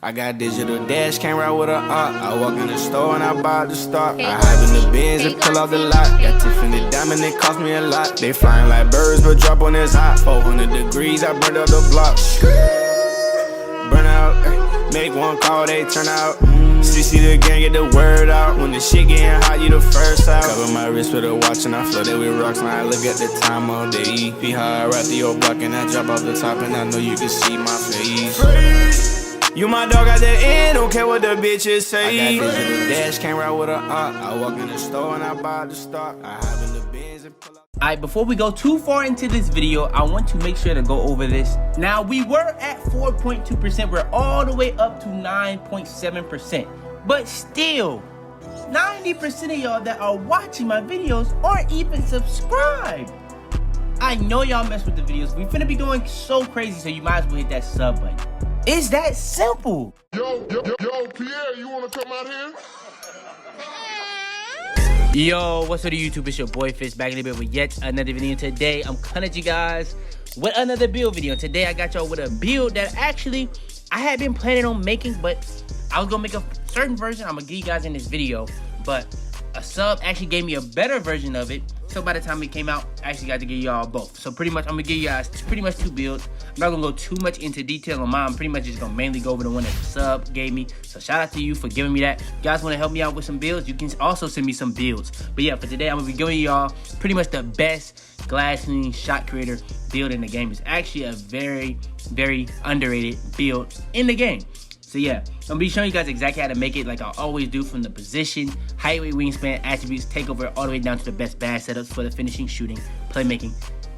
I got digital dash, can't ride with a op. I walk in the store and I buy the stock. I hide in the bins and pull out the lot. Got Tiffany diamond, it cost me a lot. They flying like birds, but drop on this hot. 400 degrees, I burned up the block. Burn out, make one call, they turn out. CC the gang, get the word out. When the shit getting hot, you the first out. Cover my wrist with a watch and I flood it with rocks. Now I look at the time all day. Be high, I ride through your block and I drop off the top. And I know you can see my face. You my dog at the end, don't care what the bitches say. I got digital dash, can't ride with a op. I walk in the store and I buy the stock. I have in the bins and pull out. Alright, before we go too far into this video, I want to make sure to go over this. Now, we were at 4.2%. We're all the way up to 9.7%. But still, 90% of y'all that are watching my videos aren't even subscribed. I know y'all mess with the videos. We finna be going so crazy, so you might as well hit that sub button. It's that simple. Yo, Pierre, you wanna come out here? Yo, what's up YouTube? It's your boy Fitz back in the bit with yet another video. Today, I'm coming at you guys with another build video. Today, I got y'all with a build that actually I had been planning on making, but I was gonna make a certain version. I'm gonna give you guys in this video, but a sub actually gave me a better version of it. So by the time it came out, I actually got to give y'all both. So pretty much, I'm gonna give you guys pretty much two builds. I'm not gonna go too much into detail on mine. I'm pretty much just gonna mainly go over the one that the sub gave me. So shout out to you for giving me that. If you guys wanna help me out with some builds, you can also send me some builds. But yeah, for today, I'm gonna be giving y'all pretty much the best glass cleaning shot creator build in the game. It's actually a very, very underrated build in the game. So yeah, I'm gonna be showing you guys exactly how to make it like I always do, from the position, height, weight, wingspan, attributes, takeover, all the way down to the best bad setups for the finishing, shooting, playmaking,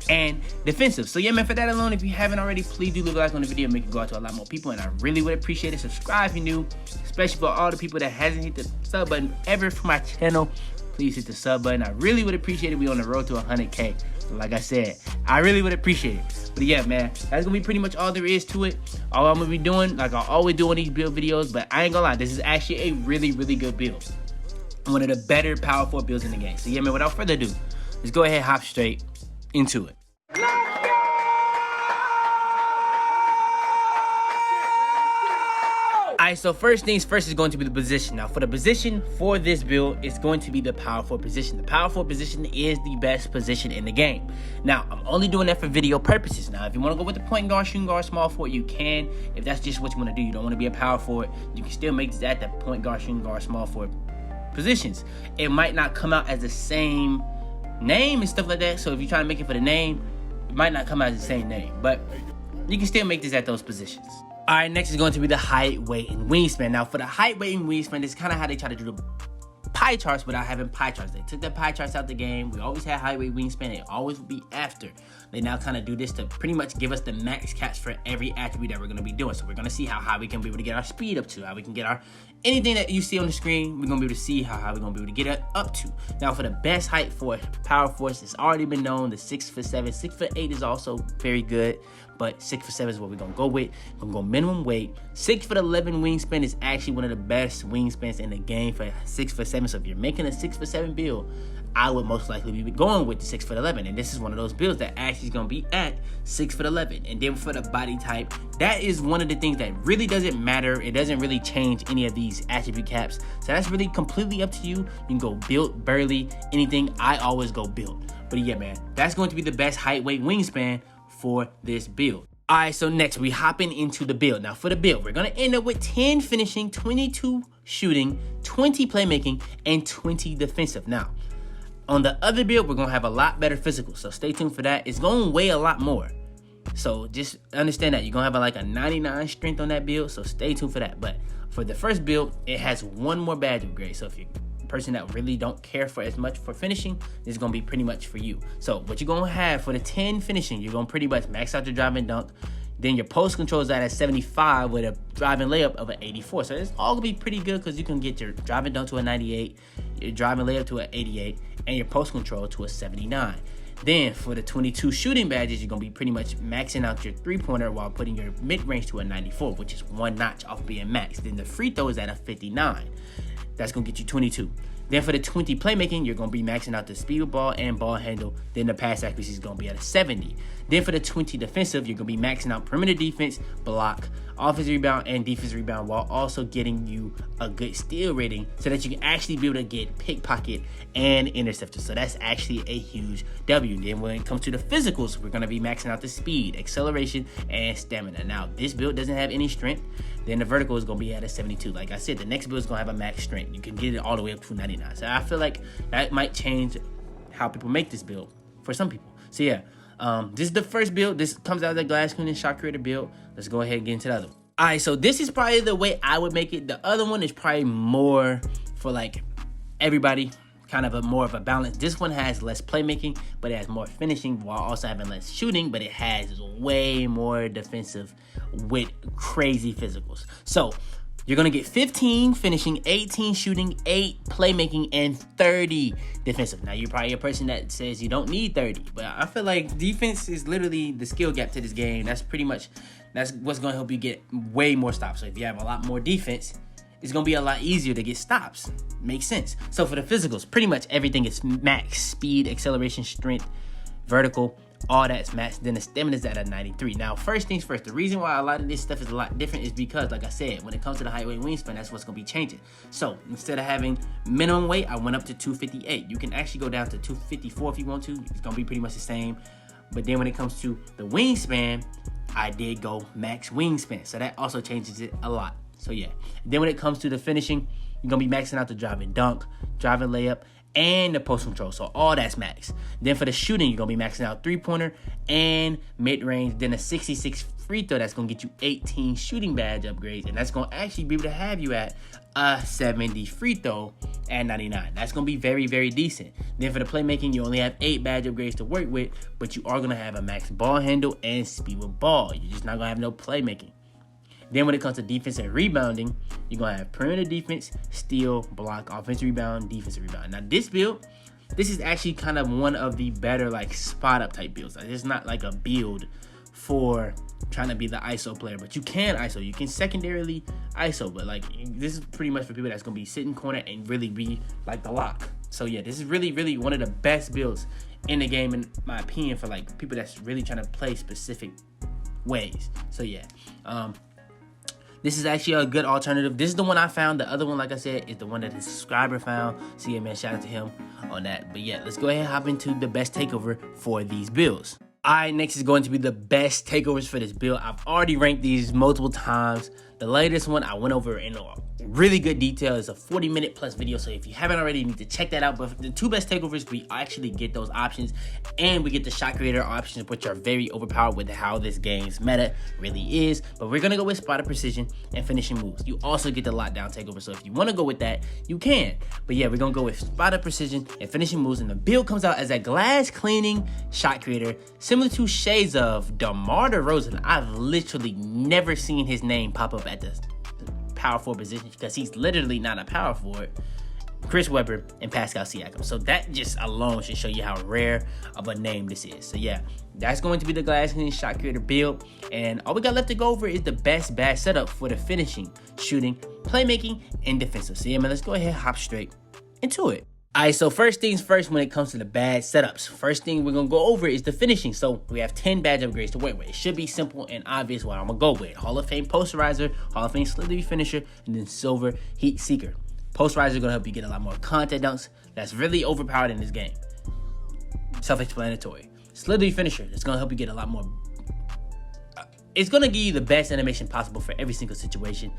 and defensive. So yeah, man, for that alone, if you haven't already, please do leave a like on the video, make it go out to a lot more people, and I really would appreciate it. Subscribe if you're new, especially for all the people that hasn't hit the sub button ever for my channel. Please hit the sub button. I really would appreciate it. We on the road to 100K. So like I said, I really would appreciate it. But yeah, man, that's gonna be pretty much all there is to it. All I'm gonna be doing, like I always do on these build videos, but I ain't gonna lie, this is actually a really, really good build. One of the better Power 4 builds in the game. So yeah, man, without further ado, let's go ahead and hop straight into it. Alright, so first things first is going to be the position. Now, for the position for this build, it's going to be the Power 4 position. The Power 4 position is the best position in the game. Now, I'm only doing that for video purposes. Now, if you want to go with the point guard, shooting guard, small forward, you can. If that's just what you want to do, you don't want to be a power forward, you can still make this at the point guard, shooting guard, small forward positions. It might not come out as the same name and stuff like that. So if you're trying to make it for the name, it might not come out as the same name, but you can still make this at those positions. All right, next is going to be the height, weight, and wingspan. Now, for the height, weight, and wingspan, this is kind of how they try to do the pie charts without having pie charts. They took the pie charts out the game. We always had height, weight, wingspan. It always would be after. They now kind of do this to pretty much give us the max caps for every attribute that we're going to be doing. So we're going to see how high we can be able to get our speed up to, how we can get our anything that you see on the screen. We're going to be able to see how high we're going to be able to get it up to. Now, for the best height for Power Force, it's already been known. The 6'7", 6'8" is also very good. But 6'7" is what we're gonna go with. We're gonna go minimum weight. 6'11" wingspan is actually one of the best wingspans in the game for 6'7". So if you're making a 6'7" build, I would most likely be going with the 6'11". And this is one of those builds that actually is gonna be at 6'11". And then for the body type, that is one of the things that really doesn't matter. It doesn't really change any of these attribute caps. So that's really completely up to you. You can go build, burly, anything. I always go build. But yeah, man, that's going to be the best height, weight, wingspan for this build. All right, so next we hopping into the build. Now for the build, we're gonna end up with 10 finishing, 22 shooting, 20 playmaking, and 20 defensive. Now, on the other build, we're gonna have a lot better physical, so stay tuned for that. It's gonna weigh a lot more. So just understand that you're gonna have like a 99 strength on that build, so stay tuned for that. But for the first build, it has one more badge upgrade. So if you're person that really don't care for as much for finishing, this is gonna be pretty much for you. So what you're gonna have for the 10 finishing, you're gonna pretty much max out your drive and dunk. Then your post control is at 75 with a drive and layup of an 84. So it's all gonna be pretty good because you can get your drive and dunk to a 98, your drive and layup to an 88, and your post control to a 79. Then for the 22 shooting badges, you're gonna be pretty much maxing out your 3-pointer while putting your mid-range to a 94, which is one notch off being maxed. Then the free throw is at a 59. That's gonna get you 22. Then for the 20 playmaking, you're gonna be maxing out the speed with ball and ball handle. Then the pass accuracy is gonna be at a 70. Then for the 20 defensive, you're gonna be maxing out perimeter defense, block, offensive rebound and defensive rebound, while also getting you a good steal rating so that you can actually be able to get pickpocket and interceptor. So that's actually a huge W. Then when it comes to the physicals, we're going to be maxing out the speed, acceleration, and stamina. Now, this build doesn't have any strength. Then the vertical is going to be at a 72. Like I said, the next build is going to have a max strength. You can get it all the way up to 99. So I feel like that might change how people make this build for some people. So yeah, this is the first build. This comes out of the Glass Cleaning Shot Creator build. Let's go ahead and get into the other one. All right, so this is probably the way I would make it. The other one is probably more for like everybody, kind of more of a balance. This one has less playmaking, but it has more finishing while also having less shooting, but it has way more defensive with crazy physicals. So you're going to get 15 finishing, 18 shooting, 8 playmaking, and 30 defensive. Now, you're probably a person that says you don't need 30, but I feel like defense is literally the skill gap to this game. That's what's going to help you get way more stops. So if you have a lot more defense, it's going to be a lot easier to get stops. Makes sense. So for the physicals, pretty much everything is max speed, acceleration, strength, vertical, all that's maxed. Then the stamina is at a 93. Now, first things first, the reason why a lot of this stuff is a lot different is because, like I said, when it comes to the height, weight, wingspan, that's what's going to be changing. So instead of having minimum weight, I went up to 258. You can actually go down to 254 if you want to. It's going to be pretty much the same. But then when it comes to the wingspan, I did go max wingspan. So that also changes it a lot. So yeah. Then when it comes to the finishing, you're going to be maxing out the driving dunk, driving layup, and the post control. So all that's max. Then for the shooting, you're going to be maxing out 3-pointer and mid-range. Then a 66 free throw, that's going to get you 18 shooting badge upgrades. And that's going to actually be able to have you at a 70 free throw at 99. That's going to be very, very decent. Then for the playmaking, you only have 8 badge upgrades to work with, but you are going to have a max ball handle and speed with ball. You're just not going to have no playmaking. Then when it comes to defense and rebounding, you're going to have perimeter defense, steal, block, offensive rebound, defensive rebound. Now this build, this is actually kind of one of the better like spot up type builds. Like, it's not like a build for trying to be the ISO player, but you can ISO. You can secondarily ISO, but like this is pretty much for people that's going to be sitting corner and really be like the lock. So yeah, this is really, really one of the best builds in the game in my opinion for like people that's really trying to play specific ways. So yeah, this is actually a good alternative. This is the one I found. The other one, like I said, is the one that the subscriber found. So yeah, man, shout out to him on that. But yeah, let's go ahead and hop into the best takeover for these builds. All right, next is going to be the best takeovers for this build. I've already ranked these multiple times. The latest one I went over in really good detail. It's a 40-minute plus video. So if you haven't already, you need to check that out. But for the 2 best takeovers, we actually get those options. And we get the shot creator options, which are very overpowered with how this game's meta really is. But we're going to go with spot of precision and finishing moves. You also get the lockdown takeover. So if you want to go with that, you can. But yeah, we're going to go with spot of precision and finishing moves. And the build comes out as a glass cleaning shot creator, similar to shades of DeMar DeRozan. I've literally never seen his name pop up at the power forward position because he's literally not a power forward. Chris Webber and Pascal Siakam. So that just alone should show you how rare of a name this is. So yeah, that's going to be the glass cleaning shot creator build. And all we got left to go over is the best bad setup for the finishing, shooting, playmaking, and defensive. So yeah, man, let's go ahead and hop straight into it. All right, so first things first when it comes to the bad setups. First thing we're going to go over is the finishing. So we have 10 badge upgrades to work with. It should be simple and obvious what I'm going to go with. Hall of Fame Posterizer, Hall of Fame Slithery Finisher, and then Silver Heat Seeker. Posterizer is going to help you get a lot more contact dunks. That's really overpowered in this game. Self-explanatory. Slithery Finisher, it's going to help you get a lot more. It's going to give you the best animation possible for every single situation.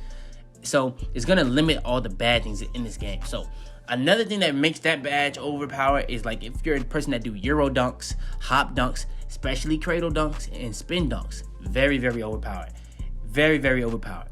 So it's going to limit all the bad things in this game. So another thing that makes that badge overpowered is like if you're a person that do Euro dunks, hop dunks, especially cradle dunks, and spin dunks. Very, very overpowered. Very, very overpowered.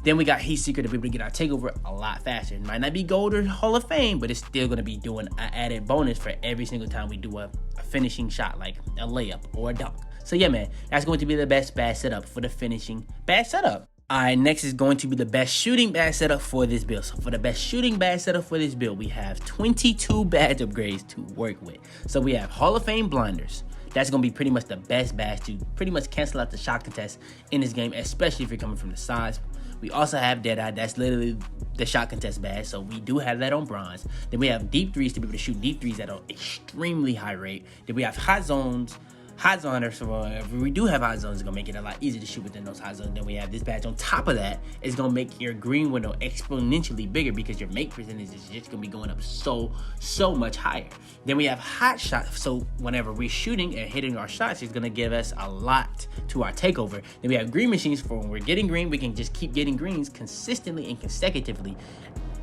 Then we got Heat Seeker to be able to get our takeover a lot faster. It might not be gold or Hall of Fame, but it's still going to be doing an added bonus for every single time we do a finishing shot, like a layup or a dunk. So yeah, man, that's going to be the best bad setup for the finishing bad setup. All right, next is going to be the best shooting badge setup for this build. So for the best shooting badge setup for this build, we have 22 badge upgrades to work with. So we have Hall of Fame blinders. That's going to be pretty much the best badge to pretty much cancel out the shot contest in this game, especially if you're coming from the sides. We also have Deadeye. That's literally the shot contest badge. So we do have that on bronze. Then we have deep threes to be able to shoot deep threes at an extremely high rate. Then we have hot zones, hot zoner. So if we do have hot zones, it's gonna make it a lot easier to shoot within those hot zones. Then we have this badge on top of that. It's gonna make your green window exponentially bigger because your make percentage is just gonna be going up so much higher. Then we have hot shot. So whenever we're shooting and hitting our shots, it's gonna give us a lot to our takeover. Then we have green machines for when we're getting green, we can just keep getting greens consistently and consecutively,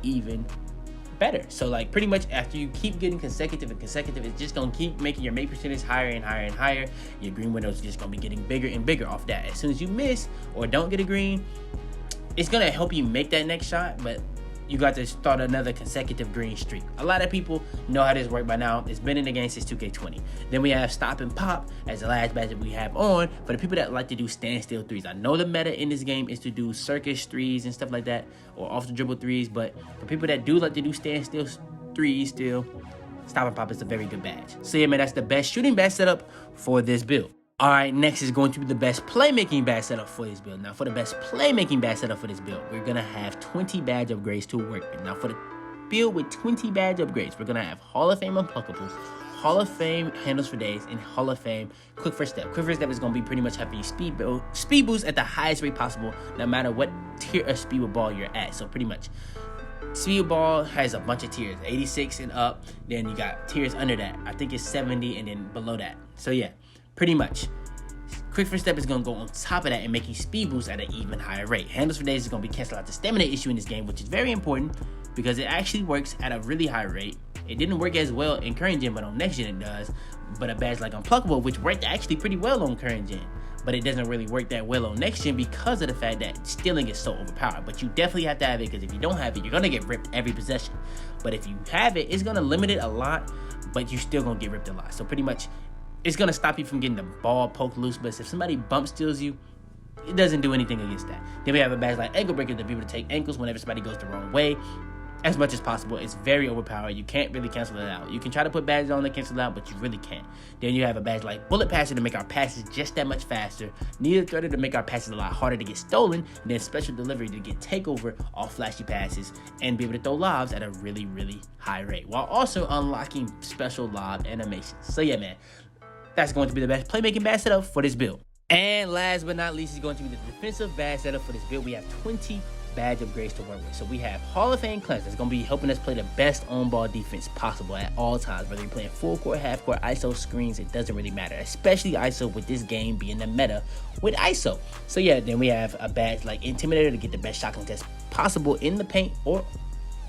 even better. So like pretty much after you keep getting consecutive, it's just gonna keep making your make percentage higher and higher and higher. Your green window is just gonna be getting bigger and bigger off that. As soon as you miss or don't get a green, it's gonna help you make that next shot, but you got to start another consecutive green streak. A lot of people know how this works by now. It's been in the game since 2K20. Then we have stop and pop as the last badge that we have on for the people that like to do standstill threes. I know the meta in this game is to do circus threes and stuff like that, or off the dribble threes, but for people that do like to do standstill threes still, stop and pop is a very good badge. So yeah, man, that's the best shooting badge setup for this build. All right, next is going to be the best playmaking badge setup for this build. Now, for the best playmaking badge setup for this build, we're going to have 20 badge upgrades to work with. Now, for the build with 20 badge upgrades, we're going to have Hall of Fame Unpluckables, Hall of Fame Handles for Days, and Hall of Fame Quick First Step. Quick First Step is going to be pretty much having you speed boost at the highest rate possible, no matter what tier of speed with ball you're at. So pretty much, speed ball has a bunch of tiers, 86 and up. Then you got tiers under that. I think it's 70 and then below that. So yeah. Pretty much, Quick First Step is going to go on top of that and make you speed boost at an even higher rate. Handles for Days is going to be cancel out the stamina issue in this game, which is very important because it actually works at a really high rate. It didn't work as well in current gen, but on next gen it does. But a badge like Unpluckable, which worked actually pretty well on current gen, but it doesn't really work that well on next gen because of the fact that stealing is so overpowered. But you definitely have to have it, because if you don't have it, you're going to get ripped every possession. But if you have it, it's going to limit it a lot, but you're still going to get ripped a lot. So pretty much, it's going to stop you from getting the ball poked loose, but if somebody bump steals you, it doesn't do anything against that. Then we have a badge like Ankle Breaker to be able to take ankles whenever somebody goes the wrong way as much as possible. It's very overpowered. You can't really cancel it out. You can try to put badges on that cancel it out, but you really can't. Then you have a badge like Bullet Passer to make our passes just that much faster. Neither Threader to make our passes a lot harder to get stolen. And then Special Delivery to get takeover off flashy passes and be able to throw lobs at a really high rate, while also unlocking special lob animations. So yeah, man, that's going to be the best playmaking badge setup for this build. And last but not least is going to be the defensive badge setup for this build. We have 20 badge upgrades to work with. So we have Hall of Fame Cleanse that's going to be helping us play the best on-ball defense possible at all times. Whether you're playing full court, half court, ISO, screens, it doesn't really matter. Especially ISO, with this game being the meta with ISO. So yeah, then we have a badge like Intimidator to get the best shot contest possible in the paint or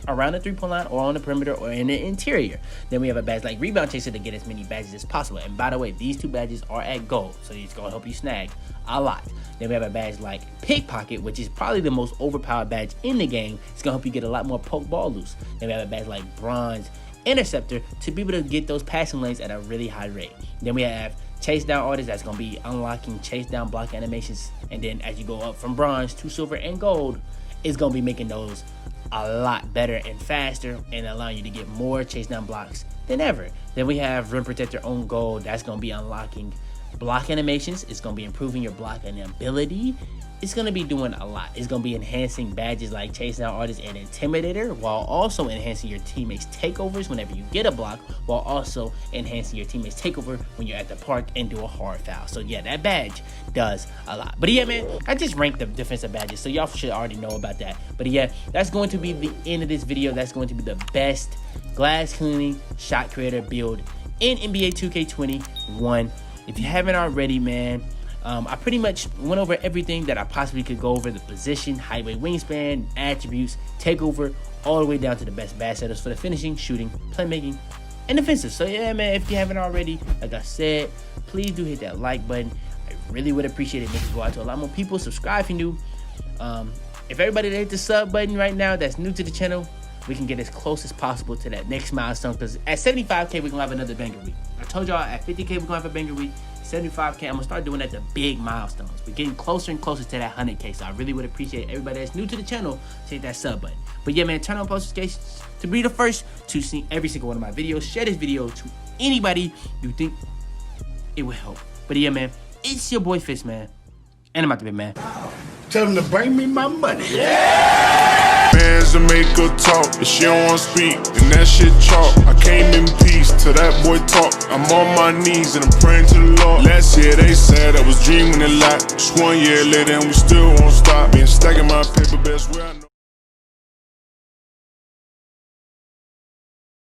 around the three-point line or on the perimeter or in the interior. Then we have a badge like Rebound Chaser to get as many badges as possible. And by the way, these two badges are at gold, so it's going to help you snag a lot. Then we have a badge like Pickpocket, which is probably the most overpowered badge in the game. It's going to help you get a lot more poke ball loose. Then we have a badge like Bronze Interceptor to be able to get those passing lanes at a really high rate. Then we have Chase Down Artist that's going to be unlocking chase down block animations. And then as you go up from Bronze to Silver and Gold, it's going to be making those a lot better and faster and allowing you to get more chase down blocks than ever. Then we have Rim Protector on Gold. That's going to be unlocking block animations. It's going to be improving your blocking ability. It's going to be doing a lot. It's going to be enhancing badges like Chase Down Artist and Intimidator, while also enhancing your teammates' takeovers whenever you get a block, while also enhancing your teammates' takeover when you're at the park and do a hard foul. So yeah, that badge does a lot. But yeah, man, I just ranked the defensive badges, so y'all should already know about that. But yeah, that's going to be the end of this video. That's going to be the best glass cleaning shot creator build in NBA 2K21. If you haven't already, man, I pretty much went over everything that I possibly could go over: the position, height, weight, wingspan, attributes, takeover, all the way down to the best badge setups for the finishing, shooting, playmaking, and defensive. So yeah, man, if you haven't already, like I said, please do hit that like button. I really would appreciate it. Make it go out to a lot more people. Subscribe if you're new. If everybody that hit the sub button right now that's new to the channel, we can get as close as possible to that next milestone, because at 75K we're gonna have another banger week. I told y'all at 50K we're gonna have a banger week. 75K, I'm gonna start doing that, the big milestones. We're getting closer and closer to that 100K, so I really would appreciate everybody that's new to the channel to hit that sub button. But yeah, man, turn on post notifications to be the first to see every single one of my videos. Share this video to anybody you think it will help. But yeah, man, it's your boy Fitz, man, and I'm out the bit, man. Tell them to bring me my money. Yeah! fans to make her talk. If she don't wanna speak, then that shit chalk. I came in peace till that boy talk. I'm on my knees and I'm praying to the Lord. Last year they said I was dreaming a lot. Just 1 year later and we still won't stop. Been stacking my paper, best way I know.